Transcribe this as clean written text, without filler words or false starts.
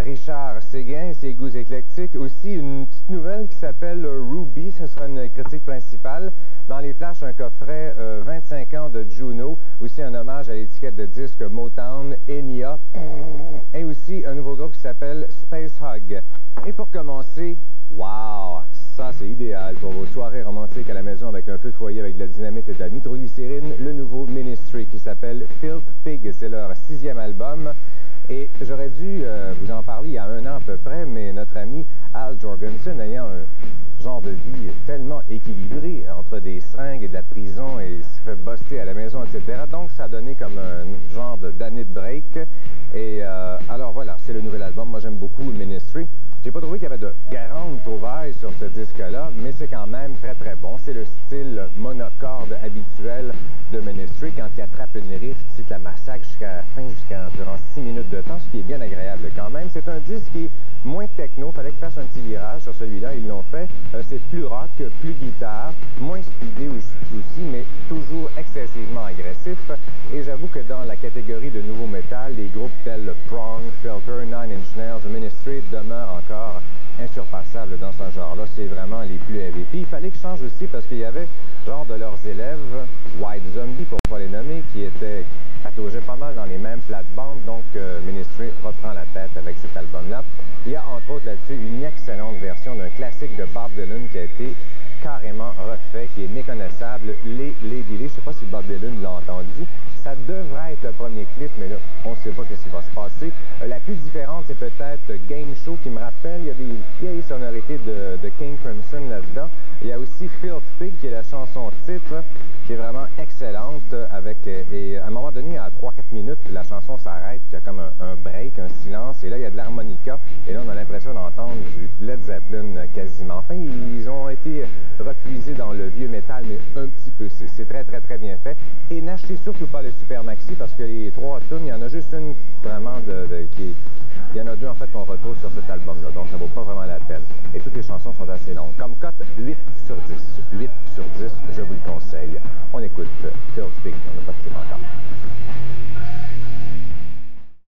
Richard Séguin et ses goûts éclectiques. Aussi, une petite nouvelle qui s'appelle Ruby. Ce sera une critique principale. Dans les flashs, un coffret 25 ans de Juno. Aussi, un hommage à l'étiquette de disque Motown, Enya. Et aussi, un nouveau groupe qui s'appelle Space Hug. Et pour commencer, wow! Ça, c'est idéal pour vos soirées romantiques à la maison avec un feu de foyer avec de la dynamite et de la nitroglycérine. Le nouveau Ministry qui s'appelle Filth Pig. C'est leur 6e album. Et j'aurais dû vous en parler il y a 1 an à peu près, mais notre ami Al Jourgensen, ayant un genre de vie tellement équilibré entre des seringues et de la prison et il se fait buster à la maison, etc. Donc, ça a donné comme un genre d'année de break. Et alors voilà, c'est le nouvel album. Moi, j'aime beaucoup Ministry. J'ai pas trouvé qu'il y avait de grandes trouvailles sur ce disque-là, mais c'est quand même très, très bon. C'est le style monocorde habituel de Ministry. Quand il attrape une riff, tu la massacre jusqu'à la fin, durant 6 minutes de temps, ce qui est bien agréable quand même. C'est un disque qui est moins techno. Fallait qu'ils fassent un petit virage sur celui-là. Ils l'ont fait. C'est plus rock, plus guitare, moins speedé aussi, mais toujours excessivement agressif. Et j'avoue que dans la catégorie de nouveau métal, les groupes tels Prong, Filter, Nine Inch Nails, Ministry demeurent encore insurpassables dans ce genre-là. C'est vraiment les plus heavy. Puis il fallait que je change aussi parce qu'il y avait genre de leurs élèves, White Zombie pour pas les nommer, qui pataugeaient pas mal dans les mêmes plates-bandes. Donc Ministry reprend la tête avec cet album-là. Il y a entre autres là-dessus une excellente version d'un classique de Bob Dylan qui a été carrément refait, qui est méconnaissable, Les Lady Lee. Je ne sais pas si Bob Dylan l'a entendu. Ça devrait être le premier clip, mais là, on ne sait pas ce qui va se passer. La plus différente, c'est peut-être Game Show qui me rappelle. Il y a des vieilles sonorités de King Crimson là-dedans. Il y a aussi Filth Pig, qui est la chanson titre, qui est vraiment excellente. Et à un moment donné, à 3-4 minutes, la chanson s'arrête. Il y a comme un break, un silence. Et là, il y a de l'harmonica. Et là, on a l'impression d'entendre du Led Zeppelin quasiment. Enfin, ils ont été repuisés dans le vieux métal, mais un petit peu. C'est très, très, très bien fait. Et n'achetez surtout pas le Super Maxi parce que les 3 tunes, il y en a juste une vraiment il y en a 2 en fait qu'on retrouve sur cet album-là, donc ça vaut pas vraiment la peine. Et toutes les chansons sont assez longues. Comme cote, 8 sur 10. 8 sur 10, je vous le conseille. On écoute Filth Pig.